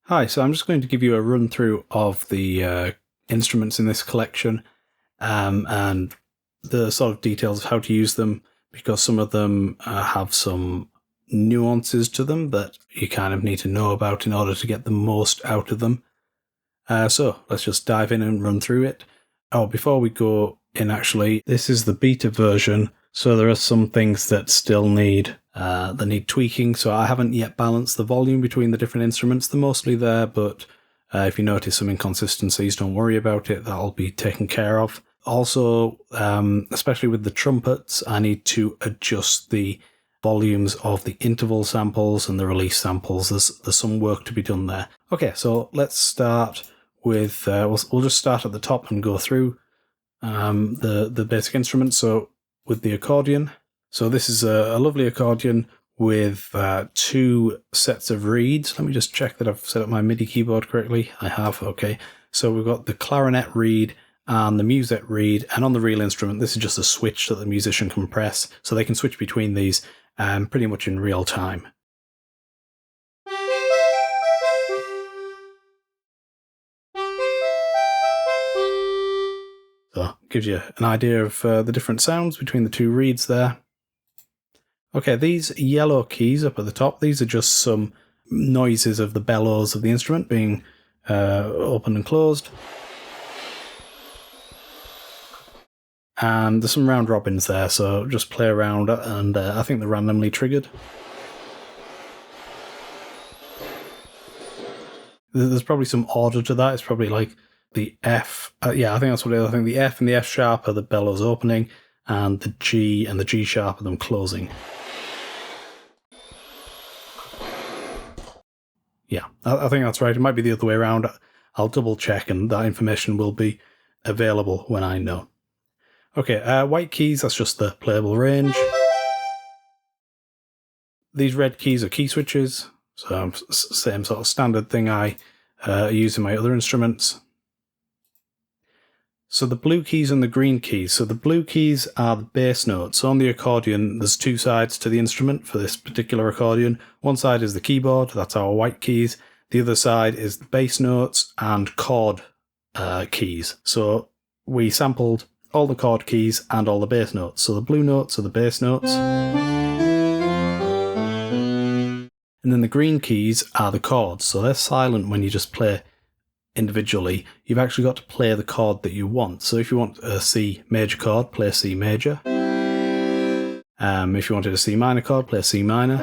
Hi, so I'm just going to give you a run through of the instruments in this collection and the sort of details of how to use them, because some of them have some nuances to them that you kind of need to know about in order to get the most out of them. So let's just dive in and run through it. Oh, before we go in, actually, this is the beta version, so there are some things that still need tweaking. So I haven't yet balanced the volume between the different instruments. They're mostly there, but if you notice some inconsistencies, don't worry about it. That'll be taken care of. Also, especially with the trumpets, I need to adjust the volumes of the interval samples and the release samples. There's some work to be done there. Okay, so let's start with, we'll just start at the top and go through the basic instruments. So with the accordion. So this is a lovely accordion with two sets of reeds. Let me just check that I've set up my MIDI keyboard correctly. I have, okay. So we've got the clarinet reed and the musette reed, and on the real instrument, this is just a switch that the musician can press, so they can switch between these pretty much in real time. So gives you an idea of the different sounds between the two reeds there. Okay, these yellow keys up at the top, these are just some noises of the bellows of the instrument being opened and closed. And there's some round robins there, so just play around, and I think they're randomly triggered. There's probably some order to that. It's probably like the F. Yeah, I think that's what it is. I think the F and the F sharp are the bellows opening, and the G and the G sharp are them closing. Yeah, I think that's right. It might be the other way around. I'll double check, and that information will be available when I know. Okay, white keys, that's just the playable range. These red keys are key switches, so same sort of standard thing I use in my other instruments. So the blue keys and the green keys. So the blue keys are the bass notes. So on the accordion, there's two sides to the instrument for this particular accordion. One side is the keyboard, that's our white keys. The other side is the bass notes and chord keys. So we sampled all the chord keys and all the bass notes. So the blue notes are the bass notes. And then the green keys are the chords. So they're silent when you just play individually. You've actually got to play the chord that you want. So if you want a C major chord, play C major. If you wanted a C minor chord, play C minor.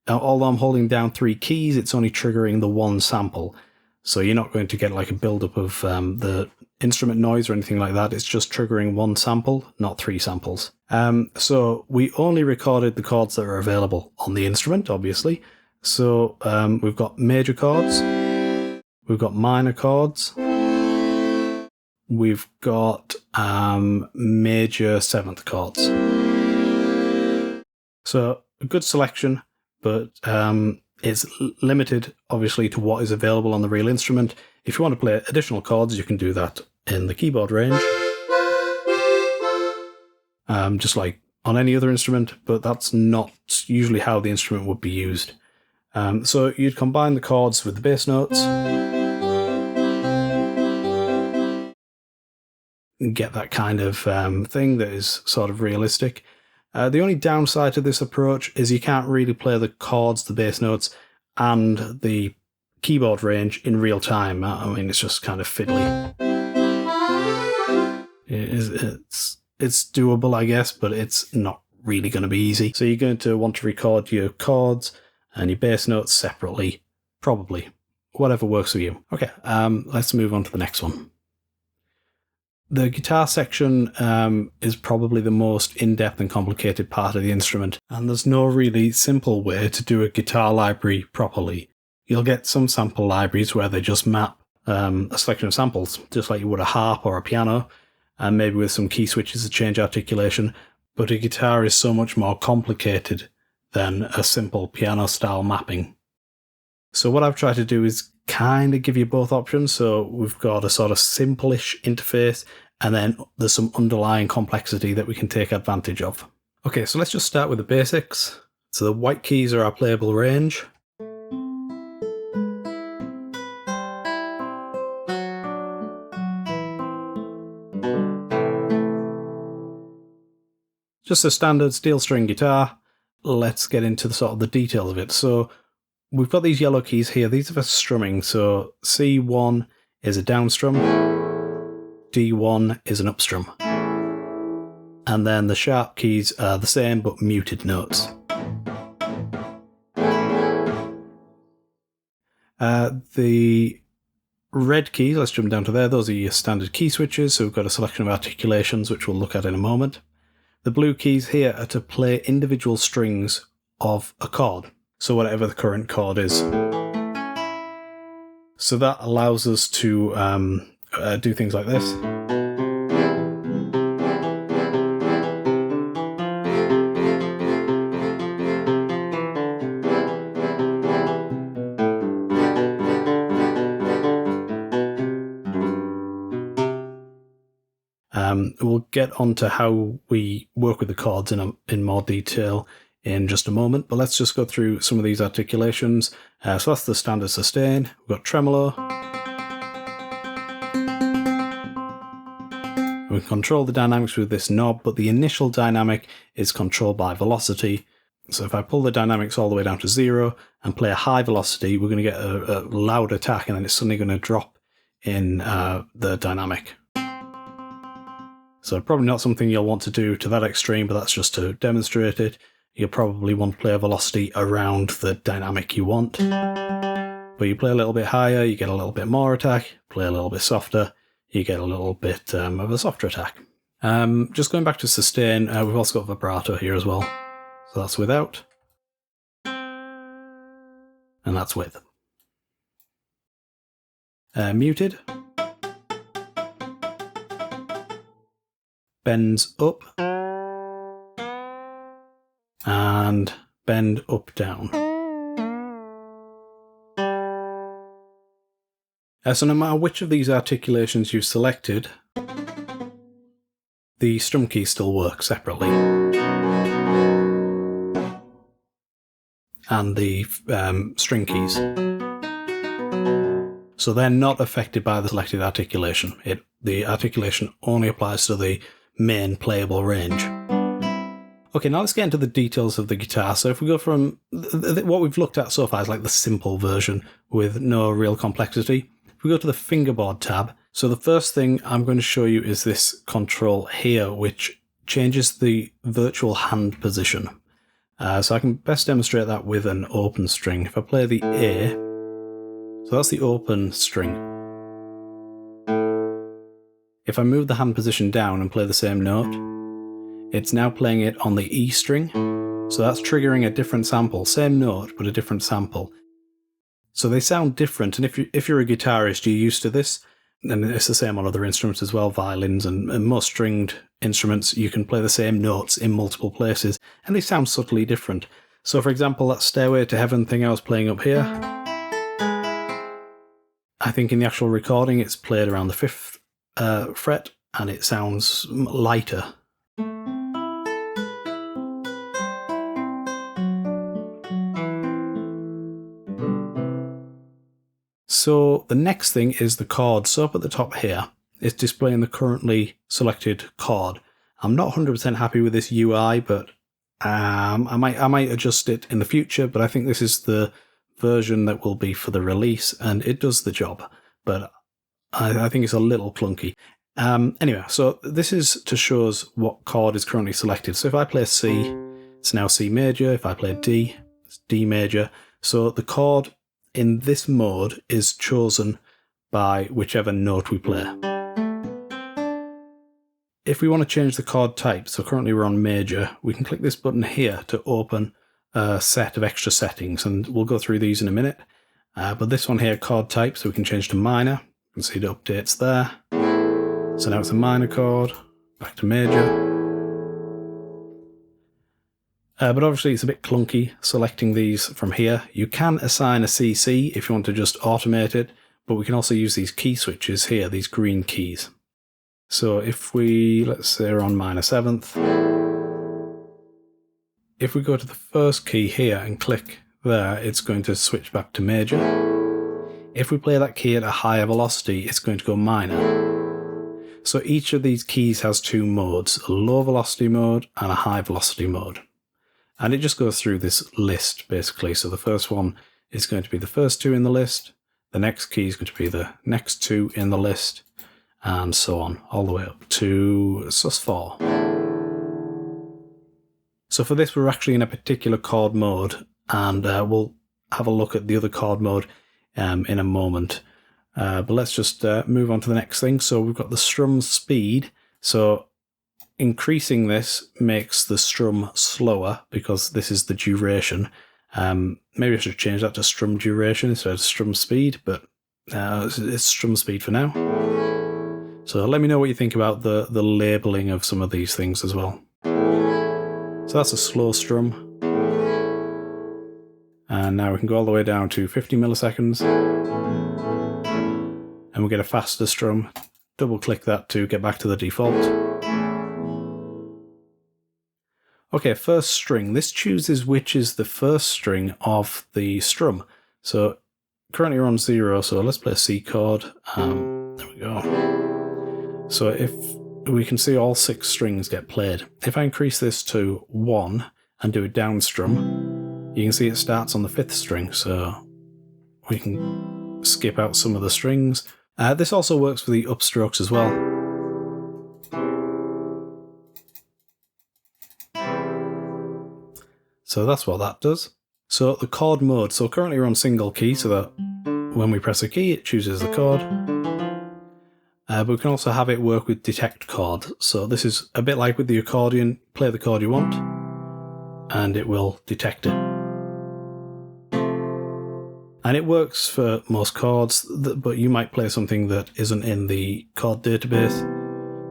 Now, although I'm holding down three keys, it's only triggering the one sample. So you're not going to get like a build-up of the instrument noise or anything like that. It's just triggering one sample, not three samples. So we only recorded the chords that are available on the instrument, obviously. So we've got major chords, we've got minor chords, we've got major seventh chords. So a good selection, but it's limited, obviously, to what is available on the real instrument. If you want to play additional chords, you can do that in the keyboard range, just like on any other instrument, but that's not usually how the instrument would be used. So you'd combine the chords with the bass notes and get that kind of thing that is sort of realistic. The only downside to this approach is you can't really play the chords, the bass notes, and the keyboard range in real time. I mean, it's just kind of fiddly. It's doable, I guess, but it's not really going to be easy. So you're going to want to record your chords and your bass notes separately, probably. Whatever works for you. Okay, let's move on to the next one. The guitar section is probably the most in-depth and complicated part of the instrument, and there's no really simple way to do a guitar library properly. You'll get some sample libraries where they just map a selection of samples, just like you would a harp or a piano, and maybe with some key switches to change articulation, but a guitar is so much more complicated than a simple piano-style mapping. So what I've tried to do is kind of give you both options. So we've got a sort of simple-ish interface, and then there's some underlying complexity that we can take advantage of. Okay, so let's just start with the basics. So the white keys are our playable range. just a standard steel string guitar. Let's get into the details of it. So we've got these yellow keys here. These are for strumming. So C1 is a down strum, D1 is an up strum. And then the sharp keys are the same but muted notes. The red keys, let's jump down to there, those are your standard key switches, so we've got a selection of articulations which we'll look at in a moment. The blue keys here are to play individual strings of a chord, so whatever the current chord is. So that allows us to do things like this. We'll get on to how we work with the chords in more detail in just a moment, but let's just go through some of these articulations. So that's the standard sustain. We've got tremolo. We can control the dynamics with this knob, but the initial dynamic is controlled by velocity. So if I pull the dynamics all the way down to 0 and play a high velocity, we're going to get a loud attack, and then it's suddenly going to drop in the dynamic. So probably not something you'll want to do to that extreme, but that's just to demonstrate it. You'll probably want to play a velocity around the dynamic you want. But you play a little bit higher, you get a little bit more attack. Play a little bit softer, you get a little bit of a softer attack. Just going back to sustain, we've also got vibrato here as well. So that's without. And that's with. Muted. Bends up. And bend up down. So no matter which of these articulations you've selected, the strum keys still work separately. And the string keys. So they're not affected by the selected articulation. The articulation only applies to the main playable range. Okay, now let's get into the details of the guitar. So if we go from what we've looked at so far is like the simple version with no real complexity. If we go to the fingerboard tab, so the first thing I'm going to show you is this control here, which changes the virtual hand position. So I can best demonstrate that with an open string. If I play the A, so that's the open string. If I move the hand position down and play the same note, it's now playing it on the E string, so that's triggering a different sample, same note but a different sample. So they sound different, and if you're a guitarist, you're used to this, and it's the same on other instruments as well, violins and most stringed instruments, you can play the same notes in multiple places, and they sound subtly different. So for example, that Stairway to Heaven thing I was playing up here, I think in the actual recording it's played around the 5th fret, and it sounds lighter. So the next thing is the chord. So up at the top here, it's displaying the currently selected chord. I'm not 100% happy with this UI, but I might adjust it in the future, but I think this is the version that will be for the release, and it does the job, but I think it's a little clunky. Anyway, so this is to show us what chord is currently selected. So if I play C, it's now C major. If I play D, it's D major. So the chord in this mode is chosen by whichever note we play. If we want to change the chord type, so currently we're on major, we can click this button here to open a set of extra settings, and we'll go through these in a minute. But this one here, chord type, so we can change to minor. You can see the updates there. So now it's a minor chord, back to major. But obviously it's a bit clunky selecting these from here. You can assign a CC if you want to just automate it, but we can also use these key switches here, these green keys. So if we, let's say we're on minor 7th, if we go to the first key here and click there, it's going to switch back to major. If we play that key at a higher velocity, it's going to go minor. So each of these keys has two modes, a low velocity mode and a high velocity mode. And it just goes through this list, basically. So the first one is going to be the first two in the list. The next key is going to be the next two in the list, and so on, all the way up to sus4. So for this, we're actually in a particular chord mode, and we'll have a look at the other chord mode in a moment. But let's just move on to the next thing. So we've got the strum speed. So increasing this makes the strum slower because this is the duration. Maybe I should change that to strum duration instead of strum speed, but it's strum speed for now. So let me know what you think about the labeling of some of these things as well. So that's a slow strum. And now we can go all the way down to 50 milliseconds. And we'll get a faster strum. Double click that to get back to the default. Okay, first string. This chooses which is the first string of the strum. So currently we're on 0, so let's play a C chord. There we go. So if we can see all 6 strings get played. If I increase this to 1 and do a down strum, you can see it starts on the 5th string, so we can skip out some of the strings. This also works for the upstrokes as well. So that's what that does. So the chord mode. So currently we're on single key, so that when we press a key, it chooses the chord. But we can also have it work with detect chord. So this is a bit like with the accordion. Play the chord you want, and it will detect it. And it works for most chords, but you might play something that isn't in the chord database.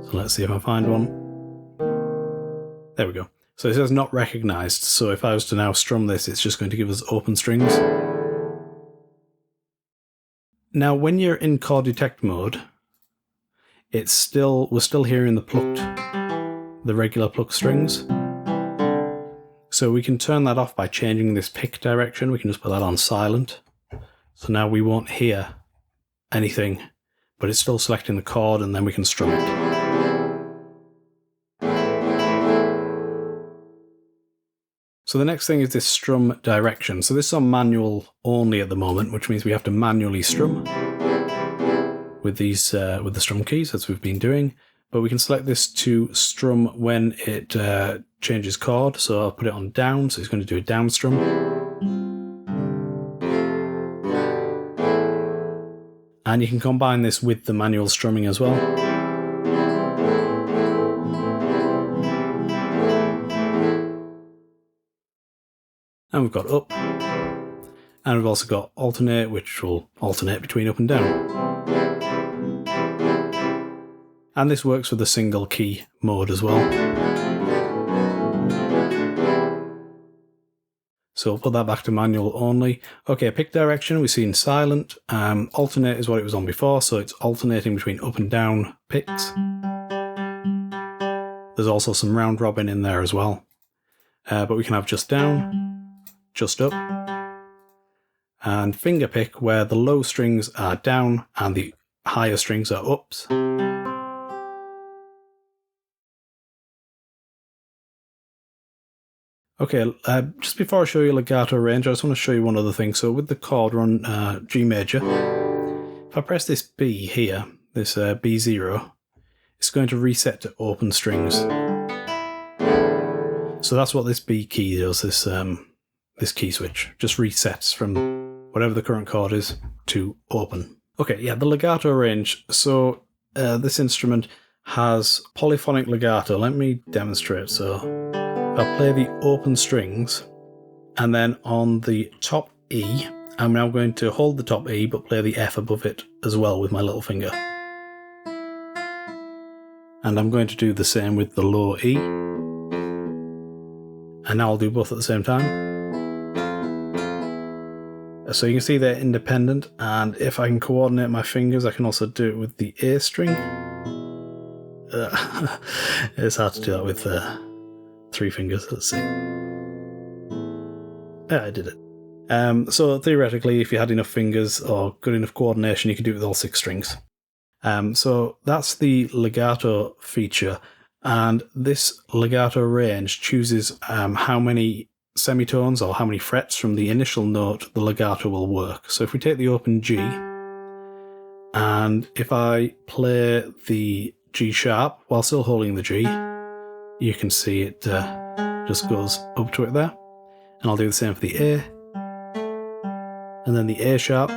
So let's see if I find one. There we go. So it says not recognized, so if I was to now strum this, it's just going to give us open strings. Now when you're in chord detect mode, we're still hearing the regular plucked strings. So we can turn that off by changing this pick direction. We can just put that on silent. So now we won't hear anything, but it's still selecting the chord, and then we can strum it. So the next thing is this strum direction. So this is on manual only at the moment, which means we have to manually strum with these with the strum keys as we've been doing. But we can select this to strum when it changes chord. So I'll put it on down. So it's going to do a down strum. And you can combine this with the manual strumming as well. And we've got up, and we've also got alternate, which will alternate between up and down. And this works with the single key mode as well. So we'll put that back to manual only. Okay, pick direction we've seen silent. Alternate is what it was on before, so it's alternating between up and down picks. There's also some round robin in there as well. But we can have just down, just up, and finger pick where the low strings are down and the higher strings are ups. Okay, just before I show you legato range, I just want to show you one other thing. So with the chord, we're on G major. If I press this B here, this B0, it's going to reset to open strings. So that's what this B key does, this key switch. Just resets from whatever the current chord is to open. Okay, yeah, the legato range. So this instrument has polyphonic legato. Let me demonstrate. So I'll play the open strings, and then on the top E, I'm now going to hold the top E, but play the F above it as well with my little finger. And I'm going to do the same with the low E. And now I'll do both at the same time. So you can see they're independent, and if I can coordinate my fingers, I can also do it with the A string. It's hard to do that with 3 fingers. Let's see. Yeah, I did it. So theoretically, if you had enough fingers or good enough coordination, you could do it with all 6 strings. So that's the legato feature, and this legato range chooses how many semitones or how many frets from the initial note the legato will work. So if we take the open G, and if I play the G sharp while still holding the G, you can see it just goes up to it there. And I'll do the same for the A, and then the A sharp,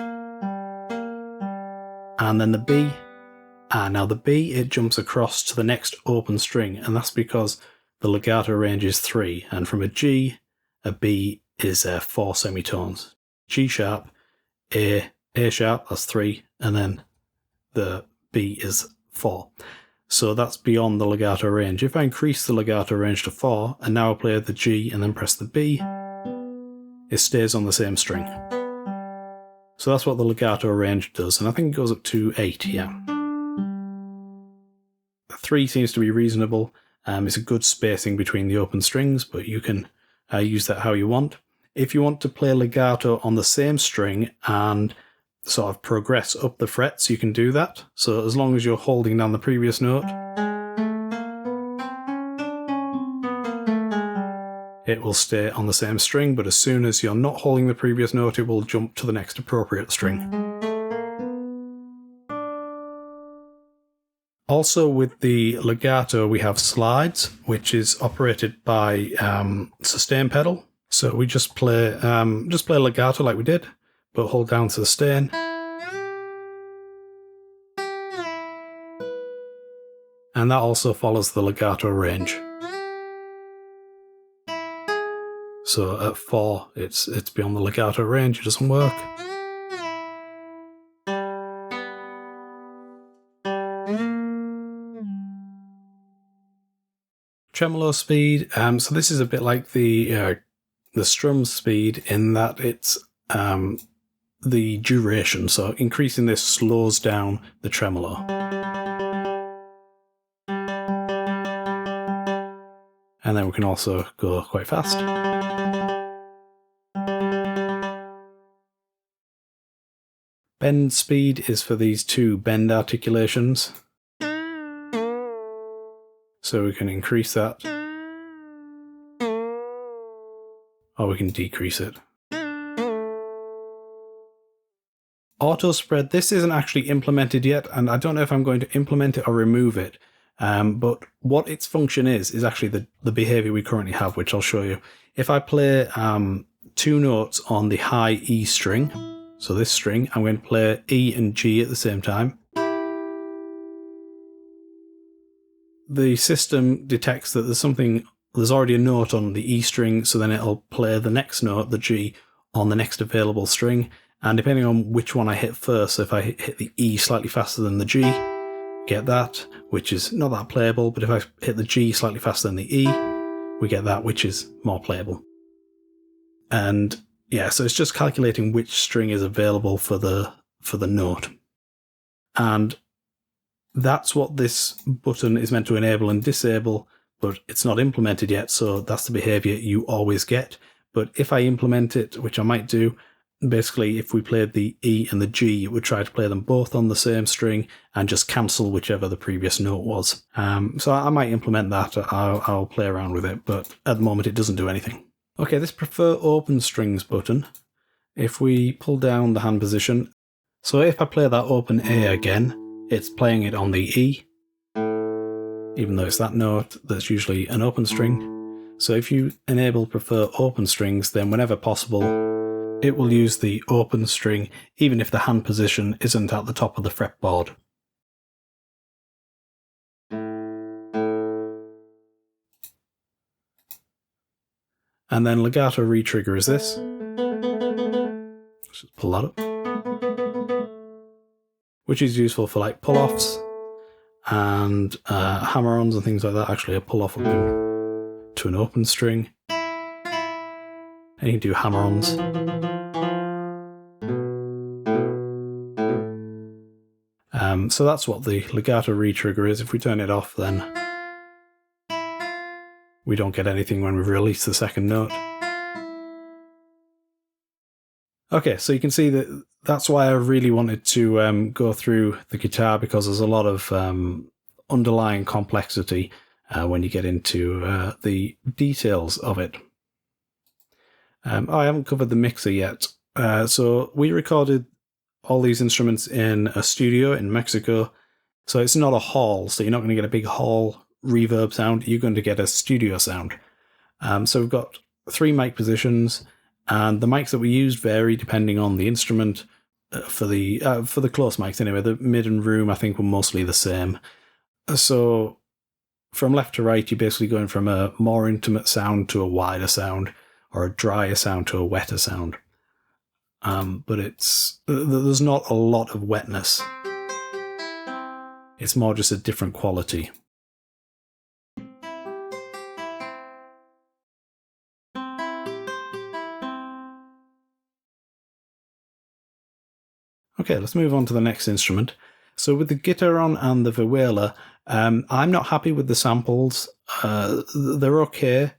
and then the B. And now the B, it jumps across to the next open string, and that's because the legato range is 3, and from a G, a B is 4 semitones. G sharp, A sharp, that's 3, and then the B is 4. So that's beyond the legato range. If I increase the legato range to 4, and now I play the G and then press the B, it stays on the same string. So that's what the legato range does, and I think it goes up to 8, yeah. 3 seems to be reasonable. It's a good spacing between the open strings, but you can use that how you want. If you want to play legato on the same string and sort of progress up the frets, you can do that. So as long as you're holding down the previous note, it will stay on the same string, but as soon as you're not holding the previous note, it will jump to the next appropriate string. Also with the legato, we have slides, which is operated by sustain pedal. So we just play legato like we did, but hold down sustain. And that also follows the legato range. So at 4, it's beyond the legato range, it doesn't work. Tremolo speed, so this is a bit like the strum speed in that it's the duration, so increasing this slows down the tremolo. And then we can also go quite fast. Bend speed is for these 2 bend articulations. So we can increase that, or we can decrease it. Auto spread, this isn't actually implemented yet, and I don't know if I'm going to implement it or remove it. But what its function is actually the behavior we currently have, which I'll show you. If I play 2 notes on the high E string, so this string, I'm going to play E and G at the same time. The system detects that there's already a note on the E string, so then it'll play the next note, the G, on the next available string. And depending on which one I hit first, so if I hit the E slightly faster than the G, get that, which is not that playable, but if I hit the G slightly faster than the E, we get that, which is more playable. And yeah, so it's just calculating which string is available for the note. And that's what this button is meant to enable and disable, but it's not implemented yet, so that's the behavior you always get. But if I implement it, which I might do, basically if we played the E and the G, it would try to play them both on the same string and just cancel whichever the previous note was. So I might implement that, I'll play around with it, but at the moment it doesn't do anything. Okay, this prefer open strings button, if we pull down the hand position, so if I play that open A again, it's playing it on the E, even though it's that note that's usually an open string. So if you enable prefer open strings, then whenever possible, it will use the open string, even if the hand position isn't at the top of the fretboard. And then legato retrigger is this. Let's just pull that up. Which is useful for like pull-offs and hammer-ons and things like that. Actually, a pull-off will go to an open string. And you can do hammer-ons. So that's what the legato retrigger is. If we turn it off, then we don't get anything when we release the second note. Okay, so you can see that that's why I really wanted to go through the guitar, because there's a lot of underlying complexity when you get into the details of it. I haven't covered the mixer yet. So we recorded all these instruments in a studio in Mexico. So it's not a hall, so you're not going to get a big hall reverb sound. You're going to get a studio sound. So we've got 3 mic positions, and the mics that we used vary depending on the instrument. For the close mics anyway, the mid and room I think were mostly the same. So from left to right, you're basically going from a more intimate sound to a wider sound, or a drier sound to a wetter sound. But there's not a lot of wetness. It's more just a different quality. Okay, let's move on to the next instrument. So with the guitarron and the vihuela, I'm not happy with the samples. They're okay,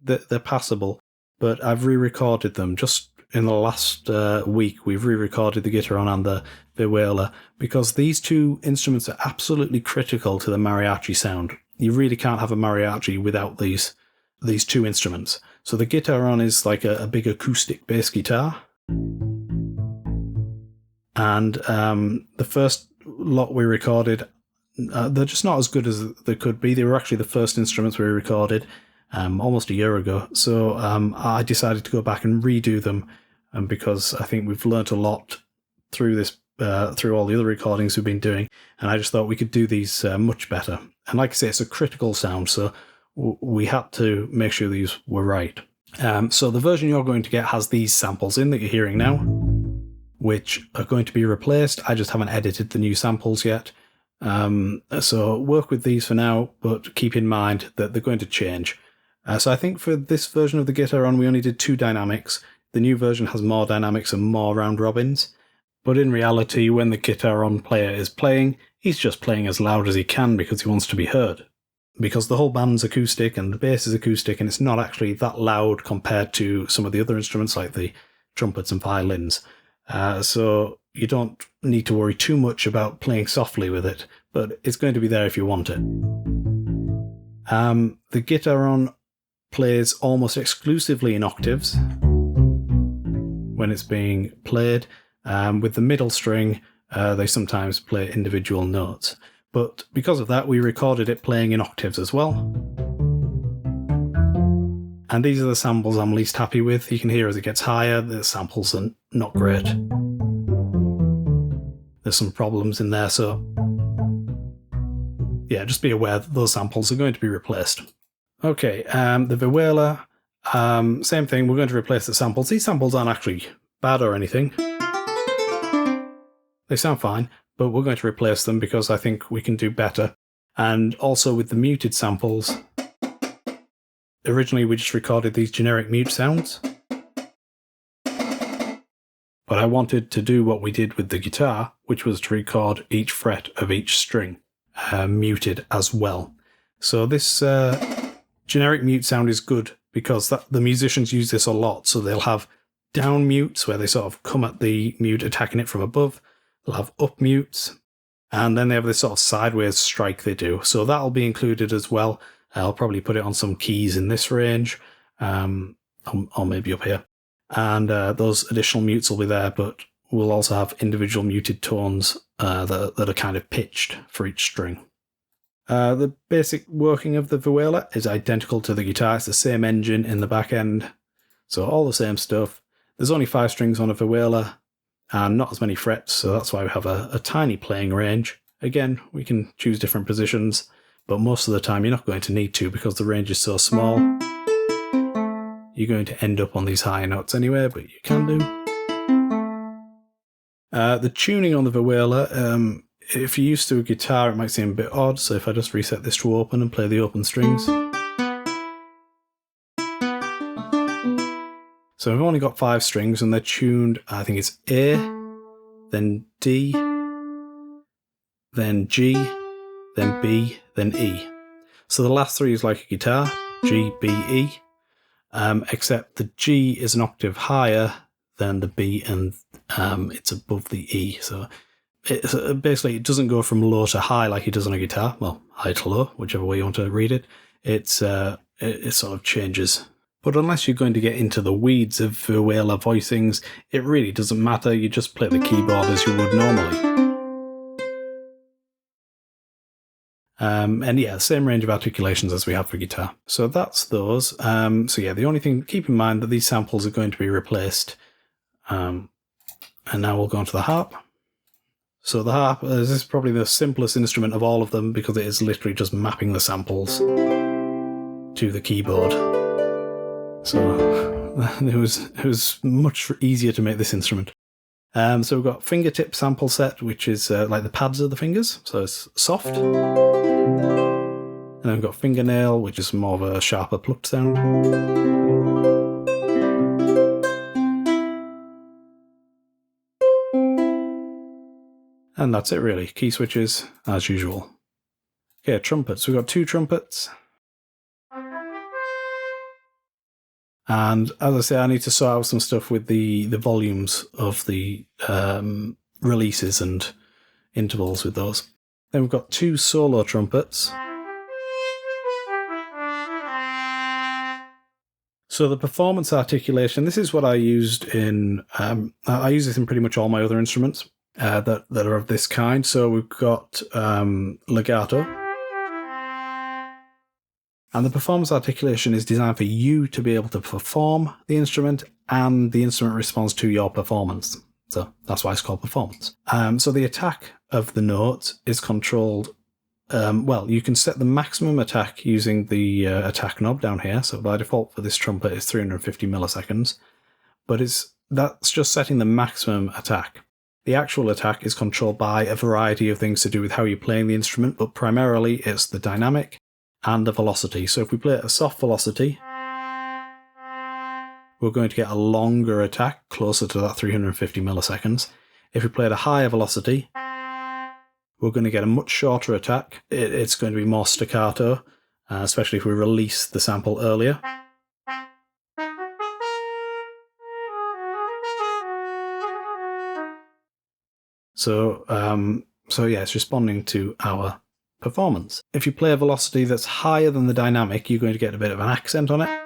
they're passable, but I've re-recorded them. Just in the last week, we've re-recorded the guitarron and the vihuela, because these 2 instruments are absolutely critical to the mariachi sound. You really can't have a mariachi without these 2 instruments. So the guitarron is like a big acoustic bass guitar. And the first lot we recorded, they're just not as good as they could be. They were actually the first instruments we recorded almost a year ago. So I decided to go back and redo them, because I think we've learnt a lot through this, through all the other recordings we've been doing. And I just thought we could do these much better. And like I say, it's a critical sound, so we had to make sure these were right. So the version you're going to get has these samples in that you're hearing now, which are going to be replaced. I just haven't edited the new samples yet. So work with these for now, but keep in mind that they're going to change. So I think for this version of the guitarron, we only did 2 dynamics. The new version has more dynamics and more round robins. But in reality, when the guitarron player is playing, he's just playing as loud as he can because he wants to be heard. Because the whole band's acoustic and the bass is acoustic, and it's not actually that loud compared to some of the other instruments like the trumpets and violins. So you don't need to worry too much about playing softly with it, but it's going to be there if you want it. The guitarron plays almost exclusively in octaves when it's being played. With the middle string, they sometimes play individual notes. But because of that, we recorded it playing in octaves as well. And these are the samples I'm least happy with. You can hear as it gets higher, the samples are not great. There's some problems in there, so yeah, just be aware that those samples are going to be replaced. Okay, the vihuela, same thing, we're going to replace the samples. These samples aren't actually bad or anything. They sound fine, but we're going to replace them because I think we can do better. And also with the muted samples, originally we just recorded these generic mute sounds, but I wanted to do what we did with the guitar, which was to record each fret of each string muted as well. So this generic mute sound is good because the musicians use this a lot. So they'll have down mutes where they sort of come at the mute attacking it from above. They'll have up mutes, and then they have this sort of sideways strike they do. So that'll be included as well. I'll probably put it on some keys in this range, or maybe up here. And those additional mutes will be there, but we'll also have individual muted tones that are kind of pitched for each string. The basic working of the vihuela is identical to the guitar. It's the same engine in the back end, so all the same stuff. There's only 5 strings on a vihuela, and not as many frets, so that's why we have a tiny playing range. Again, we can choose different positions, but most of the time you're not going to need to because the range is so small. You're going to end up on these higher notes anyway, but you can do. The tuning on the vihuela, if you're used to a guitar, it might seem a bit odd, so if I just reset this to open and play the open strings. So I've only got 5 strings and they're tuned, I think it's A, then D, then G, then B, then E. So the last 3 is like a guitar, G, B, E, except the G is an octave higher then the B, and it's above the E. So basically, it doesn't go from low to high like it does on a guitar. Well, high to low, whichever way you want to read it. It sort of changes. But unless you're going to get into the weeds of whaler voicings, it really doesn't matter. You just play the keyboard as you would normally. And yeah, same range of articulations as we have for guitar. So that's those. So yeah, the only thing, keep in mind that these samples are going to be replaced. And now we'll go on to the harp. So the harp this is probably the simplest instrument of all of them because it is literally just mapping the samples to the keyboard. So it was much easier to make this instrument. So we've got fingertip sample set, which is like the pads of the fingers, so it's soft. And then we've got fingernail, which is more of a sharper plucked sound. And that's it really, key switches as usual. Okay, trumpets, we've got 2 trumpets. And as I say, I need to sort out some stuff with the volumes of the releases and intervals with those. Then we've got 2 solo trumpets. So the performance articulation, this is what I used in, I use this in pretty much all my other instruments that are of this kind. So we've got legato. And the performance articulation is designed for you to be able to perform the instrument and the instrument responds to your performance. So that's why it's called performance. So the attack of the notes is controlled. Well, you can set the maximum attack using the attack knob down here. So by default for this trumpet it's 350 milliseconds. But that's just setting the maximum attack. The actual attack is controlled by a variety of things to do with how you're playing the instrument, but primarily it's the dynamic and the velocity. So if we play at a soft velocity, we're going to get a longer attack, closer to that 350 milliseconds. If we play at a higher velocity, we're going to get a much shorter attack. It's going to be more staccato, especially if we release the sample earlier. So yeah, it's responding to our performance. If you play a velocity that's higher than the dynamic, you're going to get a bit of an accent on it.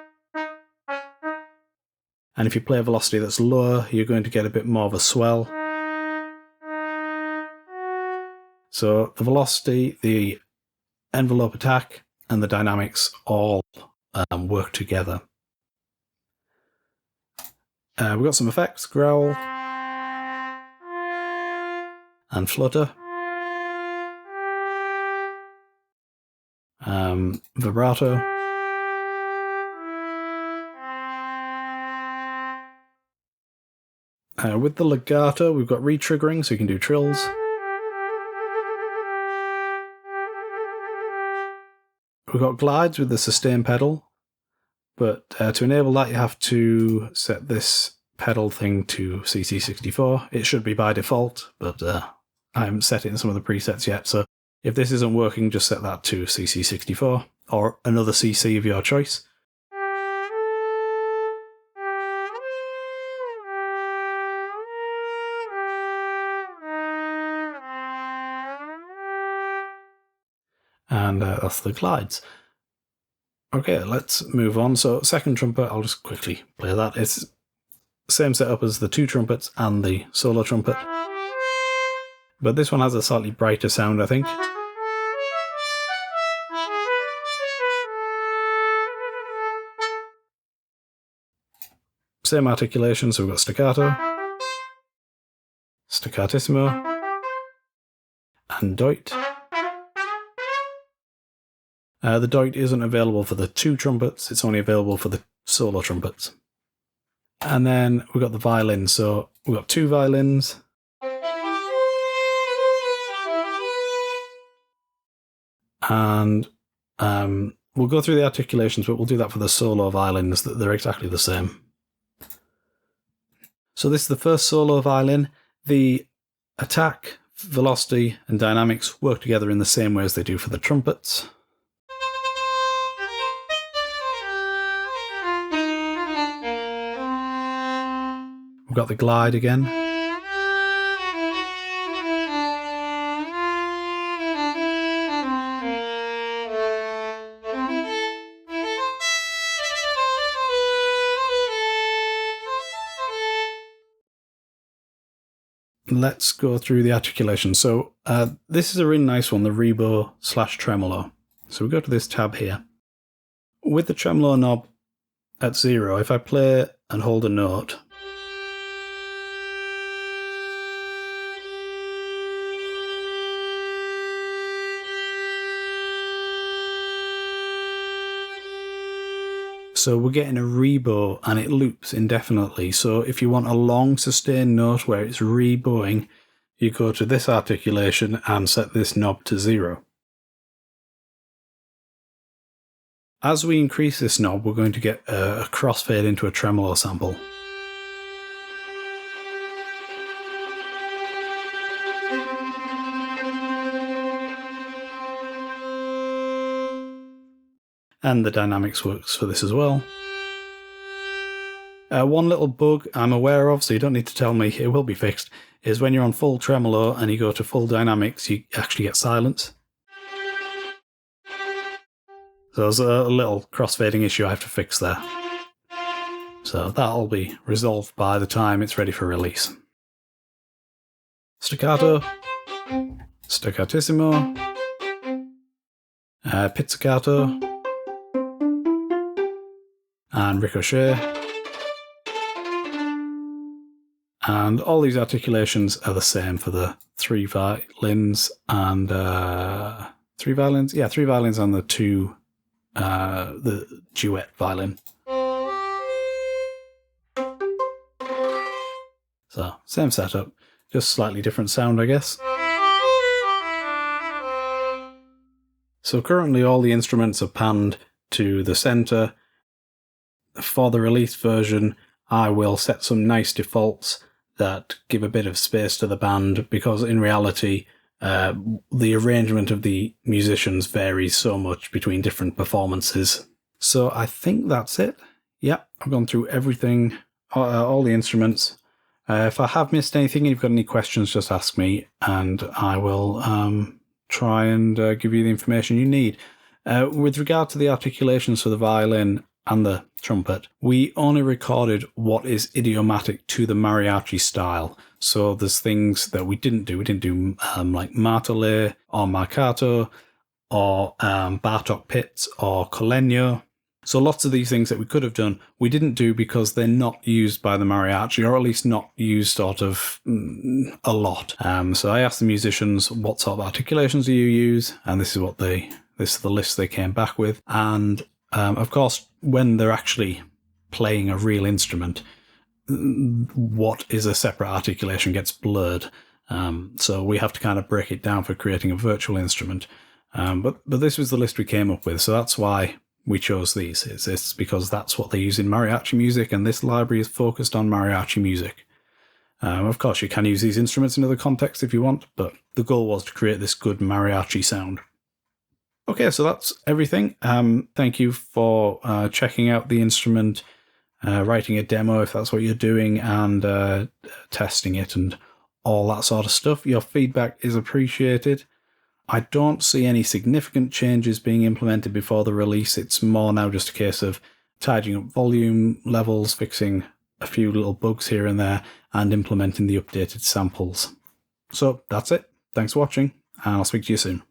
And if you play a velocity that's lower, you're going to get a bit more of a swell. So the velocity, the envelope attack, and the dynamics all work together. We've got some effects, growl, and flutter. Vibrato. With the legato, we've got re-triggering, so you can do trills. We've got glides with the sustain pedal, but to enable that you have to set this pedal thing to CC64. It should be by default, but I haven't set it in some of the presets yet, so if this isn't working, just set that to CC64 or another CC of your choice. And that's the glides. Okay, let's move on. So second trumpet, I'll just quickly play that. It's the same setup as the 2 trumpets and the solo trumpet. But this one has a slightly brighter sound, I think. Same articulation, so we've got staccato, staccatissimo, and doit. The doit isn't available for the 2 trumpets, it's only available for the solo trumpets. And then we've got the violin, so we've got 2 violins. And we'll go through the articulations, but we'll do that for the solo violins, they're exactly the same. So this is the first solo violin. The attack, velocity, and dynamics work together in the same way as they do for the trumpets. We've got the glide again. Let's go through the articulation. So this is a really nice one, the rebow/tremolo. So we go to this tab here. With the tremolo knob at 0, if I play and hold a note, so we're getting a rebow and it loops indefinitely. So if you want a long sustained note where it's rebowing, you go to this articulation and set this knob to 0. As we increase this knob, we're going to get a crossfade into a tremolo sample. And the dynamics works for this as well. One little bug I'm aware of, so you don't need to tell me, it will be fixed, is when you're on full tremolo and you go to full dynamics, you actually get silence. So there's a little crossfading issue I have to fix there. So that'll be resolved by the time it's ready for release. Staccato, staccatissimo, pizzicato, and ricochet. And all these articulations are the same for the 3 violins and 3 violins? Yeah, 3 violins and the 2 the duet violin. So, same setup, just slightly different sound, I guess. So currently all the instruments are panned to the center. For the release version, I will set some nice defaults that give a bit of space to the band, because in reality, the arrangement of the musicians varies so much between different performances. So I think that's it. Yeah, I've gone through everything, all the instruments. If I have missed anything and you've got any questions, just ask me and I will try and give you the information you need. With regard to the articulations for the violin and the trumpet, we only recorded what is idiomatic to the mariachi style. So there's things that we didn't do. We didn't do like martole or marcato or Bartok pits or colegno. So lots of these things that we could have done, we didn't do because they're not used by the mariachi, or at least not used sort of a lot. So I asked the musicians, what sort of articulations do you use? And this is the list they came back with. And of course, when they're actually playing a real instrument, what is a separate articulation gets blurred. So we have to kind of break it down for creating a virtual instrument. But this was the list we came up with, so that's why we chose these. It's because that's what they use in mariachi music, and this library is focused on mariachi music. Of course, you can use these instruments in other contexts if you want, but the goal was to create this good mariachi sound. Okay, so that's everything. Thank you for checking out the instrument, writing a demo if that's what you're doing, and testing it and all that sort of stuff. Your feedback is appreciated. I don't see any significant changes being implemented before the release. It's more now just a case of tidying up volume levels, fixing a few little bugs here and there, and implementing the updated samples. So that's it. Thanks for watching, and I'll speak to you soon.